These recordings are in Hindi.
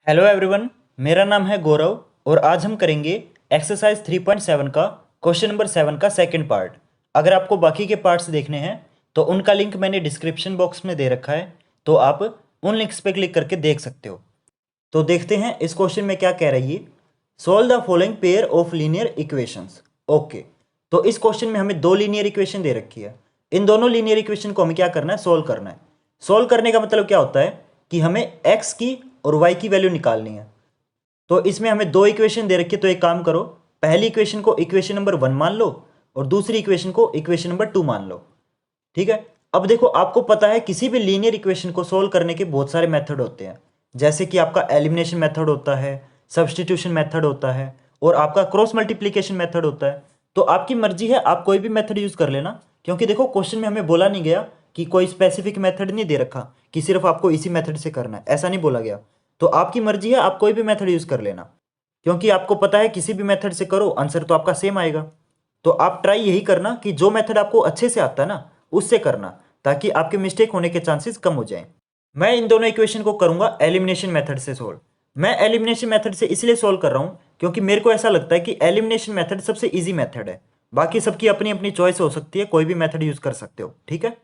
Hello everyone. मेरा नाम है गौरव और आज हम करेंगे एक्सरसाइज 3.7 का क्वेश्चन नंबर 7 का सेकंड पार्ट। अगर आपको बाकी के पार्ट्स देखने हैं तो उनका लिंक मैंने डिस्क्रिप्शन बॉक्स में दे रखा है, तो आप उन लिंक्स पे क्लिक करके देख सकते हो। तो देखते हैं इस क्वेश्चन में क्या कह रही है। Solve the following pair of linear equations. Okay, तो इस क्वेश्चन में हमें दो लीनियर इक्वेशन दे रखी है। इन दोनों लीनियर इक्वेशन को हमें क्या करना है, सोल्व करना है। सोल्व करने का मतलब क्या होता है कि हमें एक्स की और वाई की वैल्यू निकालनी है। तो इसमें हमें दो इक्वेशन दे रखी है, तो एक काम करो, पहली इक्वेशन को इक्वेशन नंबर 1 मान लो और दूसरी इक्वेशन को इक्वेशन नंबर 2 मान लो। ठीक है। अब देखो, आपको पता है किसी भी लीनियर इक्वेशन को सोल्व करने के बहुत सारे मेथड होते हैं, जैसे कि आपका एलिमिनेशन मेथड होता है, सब्सटीट्यूशन मेथड होता है और आपका क्रॉस मल्टीप्लीकेशन मेथड होता है। तो आपकी मर्जी है, आप कोई भी मेथड यूज कर लेना, क्योंकि देखो क्वेश्चन में हमें बोला नहीं गया कि कोई स्पेसिफिक मेथड नहीं दे रखा कि सिर्फ आपको इसी मेथड से करना है, ऐसा नहीं बोला गया। तो आपकी मर्जी है, आप कोई भी मेथड यूज कर लेना, क्योंकि आपको पता है किसी भी मेथड से करो आंसर तो आपका सेम आएगा। तो आप ट्राई यही करना कि जो मेथड आपको अच्छे से आता है ना उससे करना, ताकि आपके मिस्टेक होने के चांसेस कम हो जाएं। मैं इन दोनों इक्वेशन को करूंगा एलिमिनेशन मेथड से सोल्व। मैं एलिमिनेशन मेथड से इसलिए सोल्व कर रहा हूं क्योंकि मेरे को ऐसा लगता है कि एलिमिनेशन मेथड सबसे इजी मेथड है। बाकी सबकी अपनी अपनी चॉइस हो सकती है, कोई भी मेथड यूज कर सकते हो। ठीक है।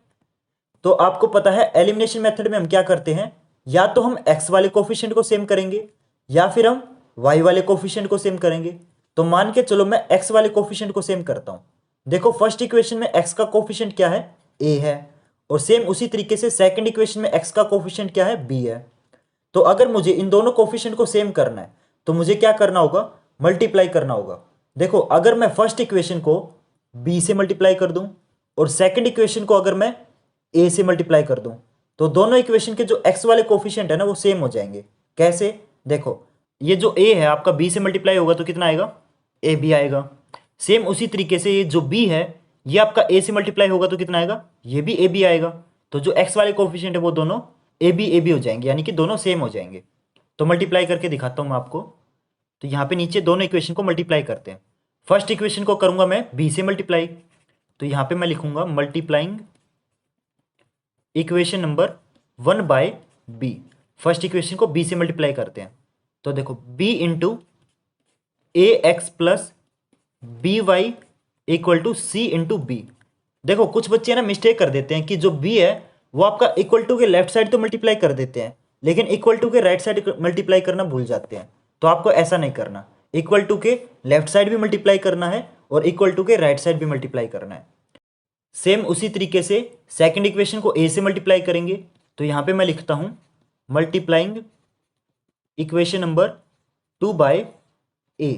तो आपको पता है एलिमिनेशन मेथड में हम क्या करते हैं, या तो हम एक्स वाले कोफिशिएंट को सेम करेंगे या फिर हम वाई वाले कोफिशिएंट को सेम करेंगे। तो मान के चलो मैं एक्स वाले कोफिशिएंट को सेम करता हूं। देखो फर्स्ट इक्वेशन में एक्स का कोफिशिएंट क्या है, ए है, और सेम उसी तरीके से सेकंड इक्वेशन में एक्स का कोफिशिएंट क्या है, बी है। तो अगर मुझे इन दोनों कोफिशिएंट को सेम करना है तो मुझे क्या करना होगा, मल्टीप्लाई करना होगा। देखो अगर मैं फर्स्ट इक्वेशन को बी से मल्टीप्लाई कर दूं और सेकंड इक्वेशन को अगर मैं ए से मल्टीप्लाई कर दूं, तो दोनों इक्वेशन के जो एक्स वाले कोफिशिएंट है ना वो सेम हो जाएंगे। कैसे, देखो ये जो ए है आपका बी से मल्टीप्लाई होगा तो कितना आएगा, ए बी आएगा। सेम उसी तरीके से ये जो बी है ये आपका ए से मल्टीप्लाई होगा तो कितना आएगा, ये भी ए बी आएगा। तो जो एक्स वाले कोफिशिएंट है वो दोनों ए बी हो जाएंगे, यानी कि दोनों सेम हो जाएंगे। तो मल्टीप्लाई करके दिखाता हूं मैं आपको। तो यहाँ पे नीचे दोनों इक्वेशन को मल्टीप्लाई करते हैं। फर्स्ट इक्वेशन को करूंगा मैं बी से मल्टीप्लाई, तो यहाँ पे मैं लिखूंगा multiplying equation number 1 by B. First equation को बी से मल्टीप्लाई करते हैं, तो देखो B into A x plus B Y equal to C into B. देखो कुछ बच्चे ना मिस्टेक कर देते हैं कि जो बी है वो आपका इक्वल टू के लेफ्ट साइड तो मल्टीप्लाई कर देते हैं, लेकिन इक्वल टू के राइट साइड मल्टीप्लाई करना भूल जाते हैं। तो आपको ऐसा नहीं करना, इक्वल टू के लेफ्ट साइड भी मल्टीप्लाई करना है और इक्वल टू के राइट साइड भी मल्टीप्लाई करना है। सेम उसी तरीके से सेकंड इक्वेशन को ए से मल्टीप्लाई करेंगे, तो यहां पे मैं लिखता हूं मल्टीप्लाइंग इक्वेशन नंबर 2 बाय ए।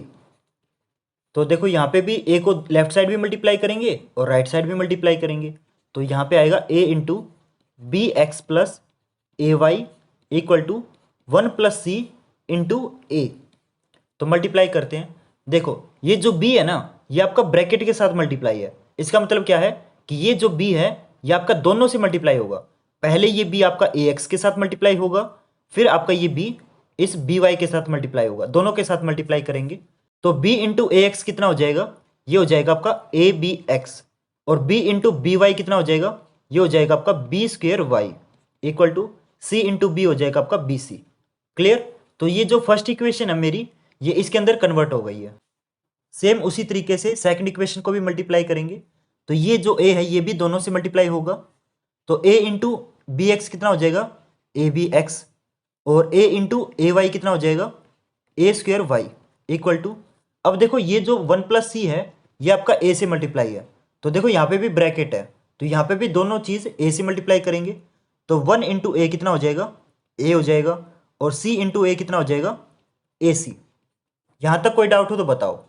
तो देखो यहां पे भी ए को लेफ्ट साइड भी मल्टीप्लाई करेंगे और राइट साइड भी मल्टीप्लाई करेंगे, तो यहां पे आएगा A into B X plus A Y equal to 1 plus C into A. तो मल्टीप्लाई करते हैं। देखो ये जो बी है ना ये आपका ब्रैकेट के साथ मल्टीप्लाई है। इसका मतलब क्या है कि ये जो बी है ये आपका दोनों से मल्टीप्लाई होगा। पहले ये बी आपका ए एक्स के साथ मल्टीप्लाई होगा, फिर आपका ये बी इस बी वाई के साथ मल्टीप्लाई होगा, दोनों के साथ मल्टीप्लाई करेंगे। तो बी इंटू ए एक्स कितना हो जाएगा, ये हो जाएगा आपका ए बी एक्स, और बी इंटू बी वाई कितना हो जाएगा, ये हो जाएगा आपका B square Y equal to C into B हो जाएगा आपका बी सी। क्लियर। तो ये जो फर्स्ट इक्वेशन है मेरी ये इसके अंदर कन्वर्ट हो गई है। सेम उसी तरीके से सेकंड इक्वेशन को भी मल्टीप्लाई करेंगे, तो ये जो ए है ये भी दोनों से मल्टीप्लाई होगा। तो ए इंटू बी एक्स कितना हो जाएगा, ए बी एक्स, और ए इंटू ए वाई कितना हो जाएगा, ए स्क्वेयर वाई इक्वल टू। अब देखो ये जो 1 प्लस सी है ये आपका ए से मल्टीप्लाई है, तो देखो यहाँ पे भी ब्रैकेट है, तो यहाँ पे भी दोनों चीज़ ए से मल्टीप्लाई करेंगे। तो 1 इंटू ए कितना हो जाएगा, ए हो जाएगा, और सी इंटू ए कितना हो जाएगा, ए सी। यहाँ तक कोई डाउट हो तो बताओ।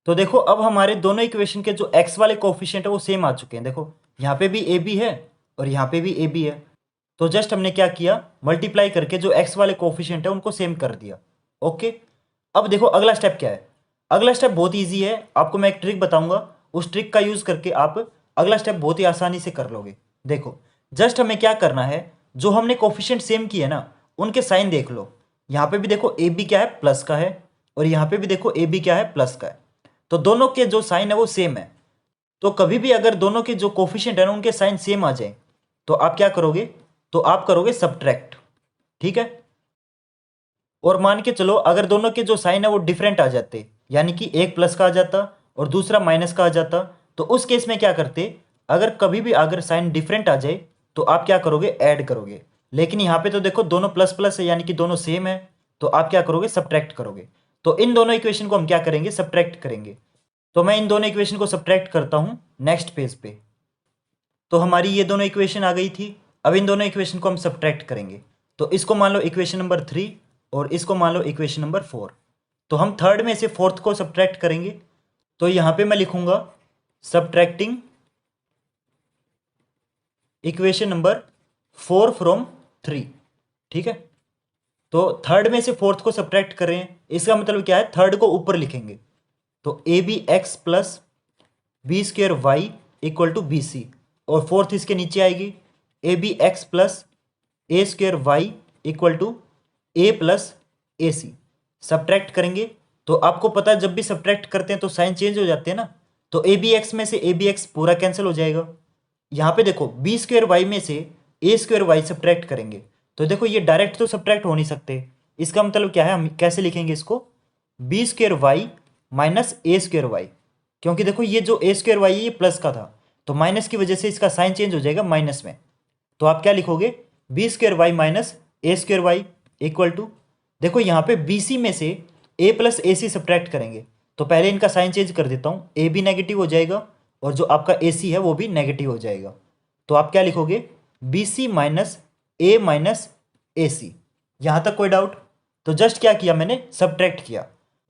तो देखो अब हमारे दोनों इक्वेशन के जो एक्स वाले कोफिशिएंट है वो सेम आ चुके हैं। देखो यहाँ पे भी ए बी है और यहाँ पे भी ए बी है, तो जस्ट हमने क्या किया, मल्टीप्लाई करके जो एक्स वाले कोफिशिएंट है उनको सेम कर दिया। ओके। अब देखो अगला स्टेप क्या है। अगला स्टेप बहुत ईजी है, आपको मैं एक ट्रिक बताऊंगा, उस ट्रिक का यूज करके आप अगला स्टेप बहुत ही आसानी से कर लोगे। देखो जस्ट हमें क्या करना है, जो हमने कोफिशिएंट सेम किए ना उनके साइन देख लो। यहाँ पे भी देखो ए बी क्या है, प्लस का है, और यहाँ पे भी देखो ए बी क्या है, प्लस का है। तो दोनों के जो साइन है वो सेम है। तो कभी भी अगर दोनों के जो कोफिशिएंट है ना उनके साइन सेम आ जाए तो आप क्या करोगे, तो आप करोगे सब्ट्रैक्ट। ठीक है। और मान के चलो अगर दोनों के जो साइन है वो डिफरेंट आ जाते, यानी कि एक प्लस का आ जाता और दूसरा माइनस का आ जाता, तो उस केस में क्या करते, अगर कभी भी अगर साइन डिफरेंट आ जाए तो आप क्या करोगे, ऐड करोगे। लेकिन यहाँ पे तो देखो दोनों प्लस प्लस है, यानी कि दोनों सेम है, तो आप क्या करोगे, सब्ट्रैक्ट करोगे। तो इन दोनों इक्वेशन को हम क्या करेंगे, सब्ट्रैक्ट करेंगे। तो मैं इन दोनों इक्वेशन को सब्ट्रैक्ट करता हूँ नेक्स्ट पेज पे। तो हमारी ये दोनों इक्वेशन आ गई थी। अब इन दोनों इक्वेशन को हम सब्ट्रैक्ट करेंगे। तो इसको मान लो इक्वेशन नंबर 3 और इसको मान लो इक्वेशन नंबर 4। तो हम थर्ड में से फोर्थ को सब्ट्रैक्ट करेंगे। तो यहां पे मैं लिखूंगा सब्ट्रैक्टिंग इक्वेशन नंबर 4 फ्रॉम 3। ठीक है, तो थर्ड में से फोर्थ को सब्ट्रैक्ट कर रहे हैं, इसका मतलब क्या है, थर्ड को ऊपर लिखेंगे। तो A B X plus B square Y equal to B सी, और फोर्थ इसके नीचे आएगी A B X plus A square Y equal to A plus A C. Subtract करेंगे तो आपको पता है जब भी सब्ट्रैक्ट करते हैं तो साइन चेंज हो जाते हैं ना। तो ए बी एक्स में से ए बी एक्स पूरा कैंसिल हो जाएगा। यहाँ पे देखो बी स्क्वेयर वाई में से ए स्क्वेयर वाई सब्ट्रैक्ट करेंगे, तो देखो ये डायरेक्ट तो सब्ट्रैक्ट हो नहीं सकते। इसका मतलब क्या है, हम कैसे लिखेंगे इसको, बी स्क्वेयर वाई माइनस ए स्क्वेयर वाई। क्योंकि देखो ये जो ए स्क्वेयर वाई है ये प्लस का था, तो माइनस की वजह से इसका साइन चेंज हो जाएगा माइनस में। तो आप क्या लिखोगे, B square Y minus A square Y equal to, देखो यहाँ पे बी सी में से ए प्लस ए सी सब्ट्रैक्ट करेंगे, तो पहले इनका साइन चेंज कर देता हूँ, ए भी नेगेटिव हो जाएगा और जो आपका ए सी है वो भी नेगेटिव हो जाएगा। तो आप क्या लिखोगे, बी सी माइनस ए सी। यहाँ तक कोई डाउट? तो जस्ट क्या किया मैंने, सब्ट्रैक्ट किया।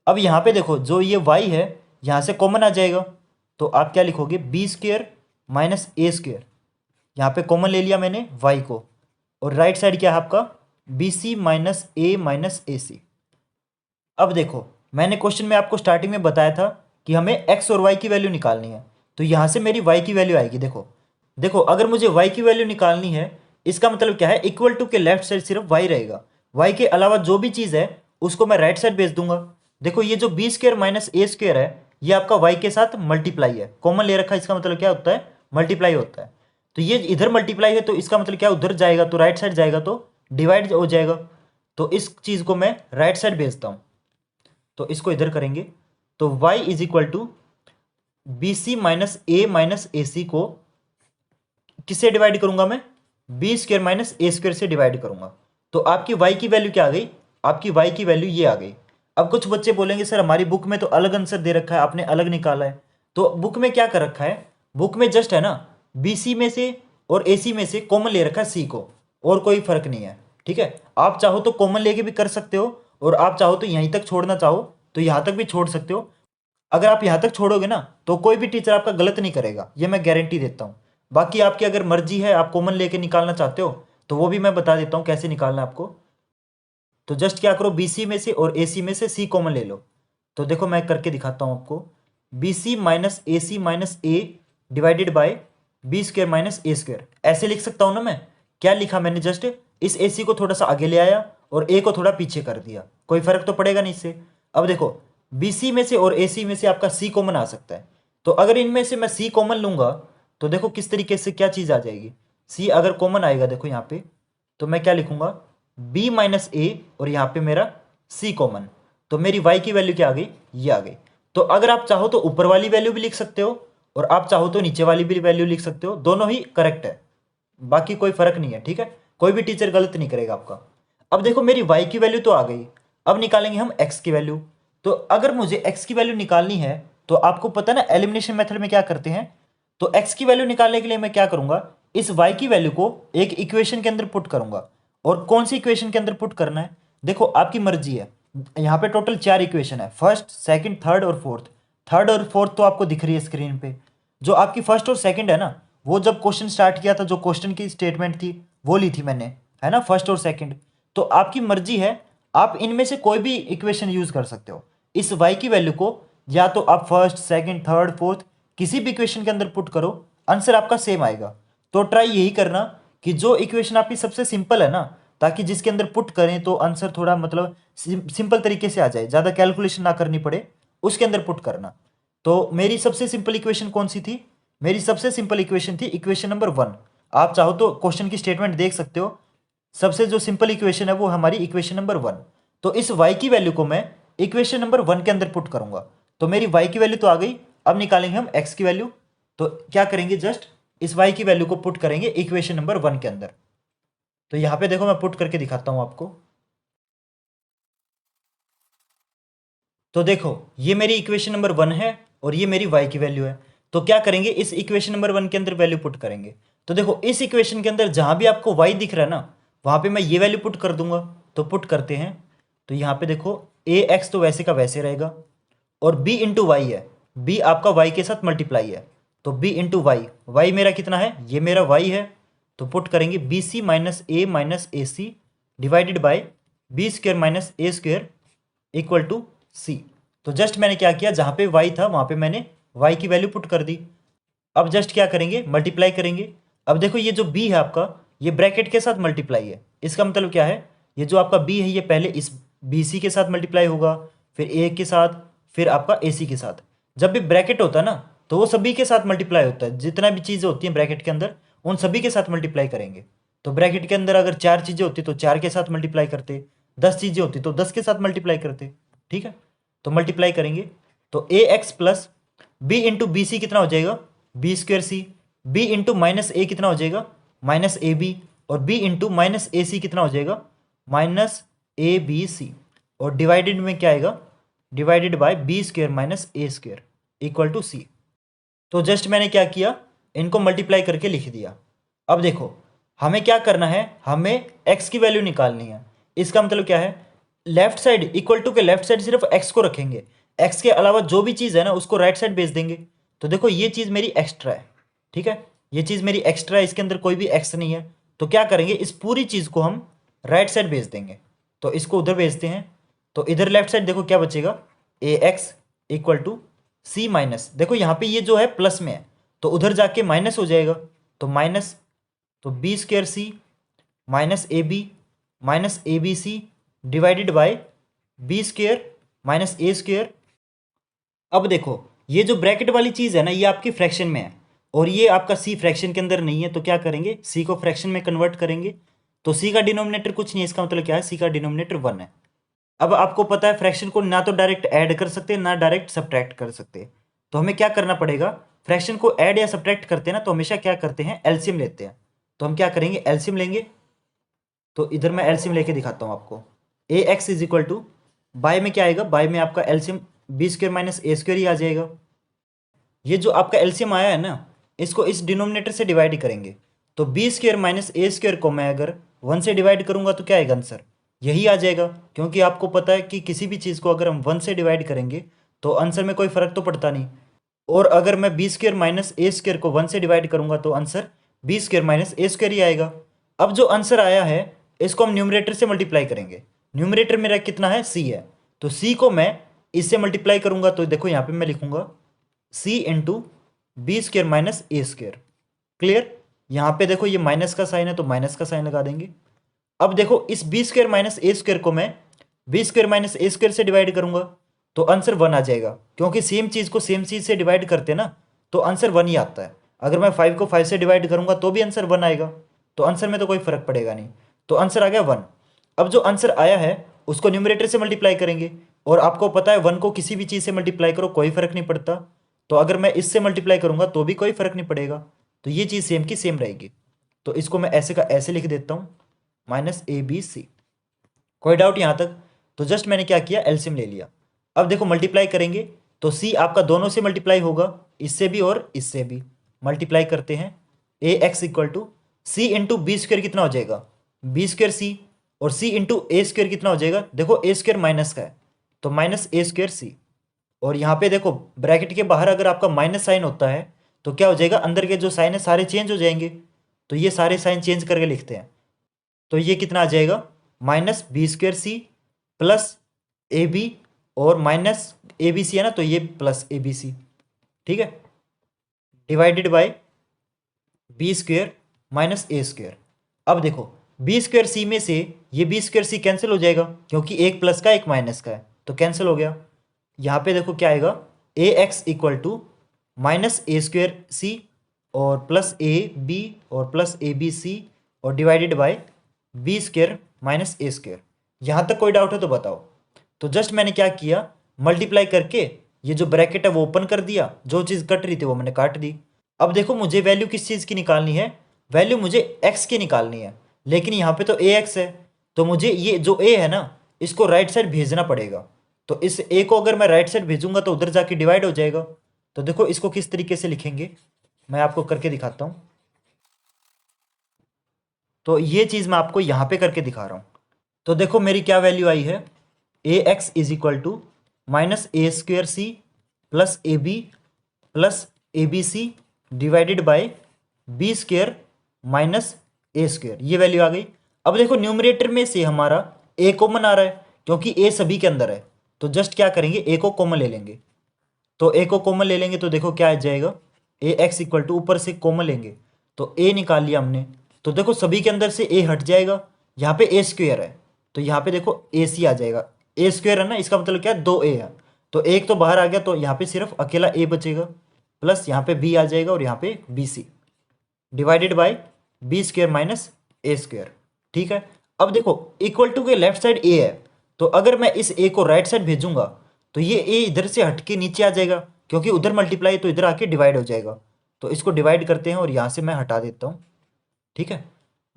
अब यहाँ पे देखो जो ये y है यहाँ से कॉमन आ जाएगा, तो आप क्या लिखोगे, बी स्क्वेयर माइनस ए स्क्वेयर। यहाँ पे कॉमन ले लिया मैंने y को, और राइट साइड क्या है आपका, बी सी माइनस ए सी। अब देखो मैंने क्वेश्चन में आपको स्टार्टिंग में बताया था कि हमें x और y की वैल्यू निकालनी है, तो यहाँ से मेरी y की वैल्यू आएगी। देखो देखो अगर मुझे y की वैल्यू निकालनी है, इसका मतलब क्या है, इक्वल टू के लेफ्ट साइड सिर्फ y रहेगा, y के अलावा जो भी चीज़ है उसको मैं राइट साइड भेज दूंगा। देखो ये जो बी स्क्वेयर माइनस ए स्क्वेयर है ये आपका y के साथ मल्टीप्लाई है, कॉमन ले रखा है, इसका मतलब क्या होता है, मल्टीप्लाई होता है। तो ये इधर मल्टीप्लाई है तो इसका मतलब क्या, उधर जाएगा तो राइट साइड जाएगा तो डिवाइड हो जाएगा। तो इस चीज़ को मैं राइट साइड भेजता हूँ, तो इसको इधर करेंगे। तो y is equal to B C minus A C को किससे डिवाइड करूंगा मैं, बी स्क्वेयर माइनस ए स्क्वेयर से डिवाइड करूंगा। तो आपकी y की वैल्यू क्या आ गई, आपकी y की वैल्यू ये आ गई। अब कुछ बच्चे बोलेंगे सर हमारी बुक में तो अलग आंसर दे रखा है, आपने अलग निकाला है। तो बुक में क्या कर रखा है, बुक में जस्ट है ना बी सी में से और ए सी में से कॉमन ले रखा है सी को, और कोई फर्क नहीं है। ठीक है, आप चाहो तो कॉमन लेके भी कर सकते हो, और आप चाहो तो यहीं तक छोड़ना चाहो तो यहाँ तक भी छोड़ सकते हो। अगर आप यहाँ तक छोड़ोगे ना तो कोई भी टीचर आपका गलत नहीं करेगा, ये मैं गारंटी देता हूँ। बाकी आपकी अगर मर्जी है, आप कॉमन लेके निकालना चाहते हो तो वो भी मैं बता देता हूँ कैसे निकालना है आपको। तो जस्ट क्या करो, बी सी में से और ए सी में से सी कॉमन ले लो। तो देखो मैं करके दिखाता हूँ आपको, B C minus A divided by B square minus A square, ऐसे लिख सकता हूँ ना मैं। क्या लिखा मैंने, जस्ट इस ए सी को थोड़ा सा आगे ले आया और ए को थोड़ा पीछे कर दिया, कोई फर्क तो पड़ेगा नहीं इससे। अब देखो बी सी में से और ए सी में से आपका सी कॉमन आ सकता है, तो अगर इनमें से मैं सी कॉमन लूंगा तो देखो किस तरीके से क्या चीज़ आ जाएगी, सी अगर कॉमन आएगा देखो यहाँ पे, तो मैं क्या लिखूंगा, b माइनस ए और यहाँ पे मेरा c कॉमन। तो मेरी y की वैल्यू क्या आ गई, ये आ गई। तो अगर आप चाहो तो ऊपर वाली वैल्यू भी लिख सकते हो और आप चाहो तो नीचे वाली भी वैल्यू लिख सकते हो, दोनों ही करेक्ट है, बाकी कोई फर्क नहीं है। ठीक है, कोई भी टीचर गलत नहीं करेगा आपका। अब देखो मेरी y की वैल्यू तो आ गई, अब निकालेंगे हम x की वैल्यू। तो अगर मुझे x की वैल्यू निकालनी है तो आपको पता है ना एलिमिनेशन मेथड में क्या करते हैं, तो x की वैल्यू निकालने के लिए मैं क्या करूंगा, इस y की वैल्यू को एक इक्वेशन के अंदर पुट करूंगा। और कौन सी इक्वेशन के अंदर पुट करना है, देखो आपकी मर्जी है। यहाँ पे टोटल 4 इक्वेशन है, फर्स्ट सेकंड थर्ड और फोर्थ। थर्ड और फोर्थ तो आपको दिख रही है स्क्रीन पे। जो आपकी फर्स्ट और सेकंड है ना, वो जब क्वेश्चन स्टार्ट किया था जो क्वेश्चन की स्टेटमेंट थी वो ली थी मैंने, है ना, फर्स्ट और सेकंड। तो आपकी मर्जी है, आप इनमें से कोई भी इक्वेशन यूज कर सकते हो। इस y की वैल्यू को या तो आप फर्स्ट सेकंड थर्ड फोर्थ किसी भी इक्वेशन के अंदर पुट करो, आंसर आपका सेम आएगा। तो ट्राई यही करना कि जो इक्वेशन आपकी सबसे सिंपल है ना, ताकि जिसके अंदर पुट करें तो आंसर थोड़ा मतलब सिंपल तरीके से आ जाए, ज़्यादा कैलकुलेशन ना करनी पड़े, उसके अंदर पुट करना। तो मेरी सबसे सिंपल इक्वेशन कौन सी थी, मेरी सबसे सिंपल इक्वेशन थी इक्वेशन नंबर 1। आप चाहो तो क्वेश्चन की स्टेटमेंट देख सकते हो, सबसे जो सिंपल इक्वेशन है वो हमारी इक्वेशन नंबर 1। तो इस y की वैल्यू को मैं इक्वेशन नंबर 1 के अंदर पुट करूंगा। तो मेरी y की वैल्यू तो आ गई, अब निकालेंगे हम x की वैल्यू। तो क्या करेंगे, जस्ट इस y की वैल्यू को पुट करेंगे इक्वेशन नंबर 1 के अंदर। तो यहां पे देखो मैं पुट करके दिखाता हूं आपको। तो देखो ये मेरी इक्वेशन नंबर 1 है और ये मेरी y की वैल्यू है। तो क्या करेंगे, इस इक्वेशन नंबर 1 के अंदर वैल्यू पुट करेंगे। तो देखो इस इक्वेशन के अंदर जहां भी आपको y दिख रहा है ना, वहां पे मैं ये वैल्यू पुट कर दूंगा। तो पुट करते हैं। तो यहाँ पे देखो ax तो वैसे का वैसे रहेगा और b इंटू वाई है, b आपका y के साथ मल्टीप्लाई है। तो b इंटू वाई, वाई मेरा कितना है, ये मेरा y है। तो पुट करेंगे B C minus A C divided by B square minus A square equal to सी। तो जस्ट मैंने क्या किया, जहां पे y था वहां पे मैंने y की वैल्यू पुट कर दी। अब जस्ट क्या करेंगे, मल्टीप्लाई करेंगे। अब देखो ये जो b है आपका, ये ब्रैकेट के साथ मल्टीप्लाई है। इसका मतलब क्या है, ये जो आपका b है ये पहले इस बी सी के साथ मल्टीप्लाई होगा, फिर ए के साथ, फिर आपका ए सी के साथ। जब भी ब्रैकेट होता है ना, तो वो सभी के साथ मल्टीप्लाई होता है। जितना भी चीज़ें होती हैं ब्रैकेट के अंदर, उन सभी के साथ मल्टीप्लाई करेंगे। तो ब्रैकेट के अंदर अगर 4 चीज़ें होती तो 4 के साथ मल्टीप्लाई करते, 10 चीज़ें होती तो 10 के साथ मल्टीप्लाई करते। ठीक है, तो मल्टीप्लाई करेंगे। तो a x plus b into b c कितना हो जाएगा, b square c. B into minus a कितना हो जाएगा, माइनस ए बी। और बी इंटू माइनस ए सी कितना हो जाएगा, माइनस ए बी सी। और डिवाइडेड में क्या आएगा, divided by B square minus A square equal to सी। तो जस्ट मैंने क्या किया, इनको मल्टीप्लाई करके लिख दिया। अब देखो हमें क्या करना है, हमें x की वैल्यू निकालनी है। इसका मतलब क्या है, लेफ्ट साइड इक्वल टू के लेफ्ट साइड सिर्फ x को रखेंगे, x के अलावा जो भी चीज़ है ना उसको राइट साइड भेज देंगे। तो देखो ये चीज़ मेरी एक्स्ट्रा है, ठीक है, ये चीज़ मेरी एक्स्ट्रा है, इसके अंदर कोई भी x नहीं है। तो क्या करेंगे, इस पूरी चीज़ को हम राइट साइड भेज देंगे। तो इसको उधर भेजते हैं। तो इधर लेफ्ट साइड देखो क्या बचेगा, a x equal to c minus, देखो यहाँ पे ये जो है प्लस में है तो उधर जाके माइनस हो जाएगा। तो माइनस, तो B square C minus A B C divided by B square minus A square. अब देखो ये जो ब्रैकेट वाली चीज़ है ना, ये आपकी फ्रैक्शन में है और ये आपका सी फ्रैक्शन के अंदर नहीं है। तो क्या करेंगे, सी को फ्रैक्शन में कन्वर्ट करेंगे। तो सी का डिनोमिनेटर कुछ नहीं है, इसका मतलब क्या है, सी का डिनोमिनेटर 1 है। अब आपको पता है फ्रैक्शन को ना तो डायरेक्ट ऐड कर सकते ना डायरेक्ट सब्ट्रैक्ट कर सकते। तो हमें क्या करना पड़ेगा, फ्रैक्शन को ऐड या सब्ट्रैक्ट करते हैं ना तो हमेशा क्या करते हैं, एलसीएम लेते हैं। तो हम क्या करेंगे, एलसीएम लेंगे। तो इधर मैं एलसीएम लेके दिखाता हूँ आपको। A x is equal to, by में क्या आएगा, बाय में आपका एलसीएम बी स्क्वेयर माइनस ए स्क्वेयर ही आ जाएगा। ये जो आपका एलसीएम आया है ना, इसको इस डिनोमिनेटर से डिवाइड करेंगे। तो बी स्क्वेयर माइनस ए स्क्वेयर को मैं अगर 1 से डिवाइड करूंगा तो क्या आएगा आंसर, यही आ जाएगा। क्योंकि आपको पता है कि किसी भी चीज़ को अगर हम 1 से डिवाइड करेंगे तो आंसर में कोई फ़र्क तो पड़ता नहीं। और अगर मैं बी स्क्वेयर माइनस ए स्क्वेयर को 1 से डिवाइड करूंगा तो आंसर बी स्क्वेयर माइनस ए स्क्वेयर ही आएगा। अब जो आंसर आया है इसको हम न्यूमरेटर से मल्टीप्लाई करेंगे। न्यूमरेटर मेरा कितना है, सी है। तो सी को मैं इससे मल्टीप्लाई करूंगा तो देखो यहाँ पे मैं लिखूंगा सी इंटू बी स्क्वेयर माइनस ए स्क्वेयर। क्लियर, यहाँ पे देखो ये माइनस का साइन है तो माइनस का साइन लगा देंगे। अब देखो इस बी स्क्वेयर माइनस ए स्क्वेयर को मैं बी स्क्वेयर माइनस ए स्क्वेयर से डिवाइड करूंगा तो आंसर 1 आ जाएगा। क्योंकि सेम चीज़ को सेम चीज़ से डिवाइड करते हैं ना तो आंसर 1 ही आता है। अगर मैं 5 को 5 से डिवाइड करूंगा तो भी आंसर 1 आएगा। तो आंसर में तो कोई फर्क पड़ेगा नहीं। तो आंसर आ गया 1। अब जो आंसर आया है उसको न्यूमरेटर से मल्टीप्लाई करेंगे। और आपको पता है 1 को किसी भी चीज़ से मल्टीप्लाई करो कोई फर्क नहीं पड़ता। तो अगर मैं इससे मल्टीप्लाई करूंगा तो भी कोई फर्क नहीं पड़ेगा। तो ये चीज़ सेम की सेम रहेगी। तो इसको मैं ऐसे का ऐसे लिख देता हूँ, माइनस ए बी सी। कोई डाउट यहाँ तक? तो जस्ट मैंने क्या किया, एलसीएम ले लिया। अब देखो मल्टीप्लाई करेंगे तो सी आपका दोनों से मल्टीप्लाई होगा, इससे भी और इससे भी। मल्टीप्लाई करते हैं, a x equal to C into b square कितना हो जाएगा, बी स्क्वेयर सी। और सी इंटू ए स्क्वेयर कितना हो जाएगा, देखो ए स्क्वेयर माइनस का है तो माइनस ए स्क्वेयर सी। और यहाँ पे देखो ब्रैकेट के बाहर अगर आपका माइनस साइन होता है तो क्या हो जाएगा, अंदर के जो साइन है सारे चेंज हो जाएंगे। तो ये सारे साइन चेंज करके लिखते हैं। तो ये कितना आ जाएगा, minus B square C plus A B, और माइनस ए बी सी है ना तो ये प्लस ए बी सी, ठीक है, divided by B square minus A square. अब देखो बी स्क्वेयर सी में से ये बी स्क्वेयर सी कैंसिल हो जाएगा क्योंकि एक प्लस का एक माइनस का है तो कैंसिल हो गया। यहाँ पे देखो क्या आएगा, a x equal to minus A square c और प्लस ए बी और प्लस ए बी सी और divided by B square minus A square. यहाँ तक कोई डाउट है तो बताओ। तो जस्ट मैंने क्या किया, मल्टीप्लाई करके ये जो ब्रैकेट है वो ओपन कर दिया, जो चीज़ कट रही थी वो मैंने काट दी। अब देखो मुझे वैल्यू किस चीज़ की निकालनी है, वैल्यू मुझे एक्स की निकालनी है, लेकिन यहाँ पे तो ए एक्स है, तो मुझे ये जो ए है ना इसको राइट साइड भेजना पड़ेगा। तो इस ए को अगर मैं राइट साइड भेजूंगा तो उधर जाके डिवाइड हो जाएगा। तो देखो इसको किस तरीके से लिखेंगे मैं आपको करके दिखाता हूँ। तो ये चीज़ मैं आपको यहाँ पे करके दिखा रहा हूँ। तो देखो मेरी क्या वैल्यू आई है, a x is equal to minus A square C plus A B C divided by B square minus A square, ये वैल्यू आ गई। अब देखो न्यूमरेटर में से हमारा ए कॉमन आ रहा है क्योंकि ए सभी के अंदर है, तो जस्ट क्या करेंगे ए को कॉमन ले लेंगे। तो ए को कॉमन ले लेंगे तो देखो क्या आ जाएगा, ए एक्स इक्वल टू ऊपर से कॉमन लेंगे तो ए निकाल लिया हमने, तो देखो सभी के अंदर से ए हट जाएगा, यहाँ पे ए स्क्वेयर है तो यहाँ पे देखो ए सी आ जाएगा, ए स्क्वेयर है ना इसका मतलब क्या है, दो ए है, तो एक तो बाहर आ गया तो यहाँ पे सिर्फ अकेला ए बचेगा, प्लस यहाँ पे बी आ जाएगा और यहाँ पे B C divided by B square minus A square. ठीक है, अब देखो इक्वल टू के लेफ्ट साइड ए है, तो अगर मैं इस ए को राइट साइड भेजूंगा तो ये ए इधर से हट के नीचे आ जाएगा क्योंकि उधर मल्टीप्लाई तो इधर आके डिवाइड हो जाएगा। तो इसको डिवाइड करते हैं और यहाँ से मैं हटा देता हूँ। ठीक है,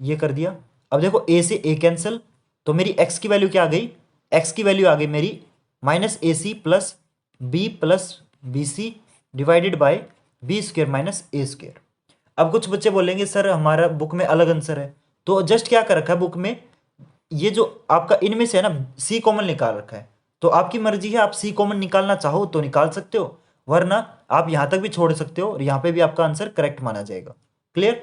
ये कर दिया। अब देखो ए से ए कैंसिल, तो मेरी एक्स की वैल्यू क्या आ गई, एक्स की वैल्यू आ गई मेरी minus A C plus B C divided by B square minus A square. अब कुछ बच्चे बोलेंगे सर हमारा बुक में अलग आंसर है, तो जस्ट क्या कर रखा है बुक में, ये जो आपका इनमें से है ना सी कॉमन निकाल रखा है, तो आपकी मर्जी है, आप सी कॉमन निकालना चाहो तो निकाल सकते हो, वरना आप यहाँ तक भी छोड़ सकते हो और यहाँ पे भी आपका आंसर करेक्ट माना जाएगा। क्लियर?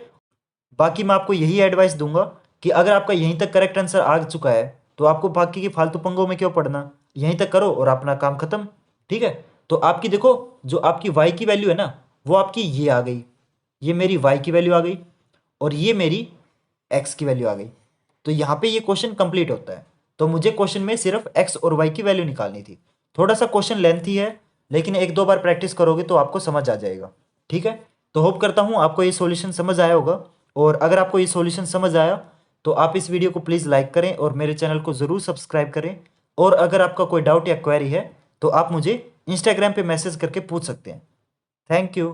बाकी मैं आपको यही एडवाइस दूंगा कि अगर आपका यहीं तक करेक्ट आंसर आ चुका है तो आपको बाकी के फालतू पंगों में क्यों पड़ना, यहीं तक करो और अपना काम खत्म। ठीक है, तो आपकी देखो जो आपकी वाई की वैल्यू है ना वो आपकी ये आ गई, ये मेरी वाई की वैल्यू आ गई और ये मेरी एक्स की वैल्यू आ गई। तो यहाँ पे ये क्वेश्चन कंप्लीट होता है। तो मुझे क्वेश्चन में सिर्फ एक्स और वाई की वैल्यू निकालनी थी। थोड़ा सा क्वेश्चन लेंथी है लेकिन एक दो बार प्रैक्टिस करोगे तो आपको समझ आ जाएगा। ठीक है, तो होप करता हूँ आपको ये सॉल्यूशन समझ आया होगा, और अगर आपको ये सॉल्यूशन समझ आया तो आप इस वीडियो को प्लीज़ लाइक करें और मेरे चैनल को ज़रूर सब्सक्राइब करें। और अगर आपका कोई डाउट या क्वेरी है तो आप मुझे इंस्टाग्राम पे मैसेज करके पूछ सकते हैं। Thank you.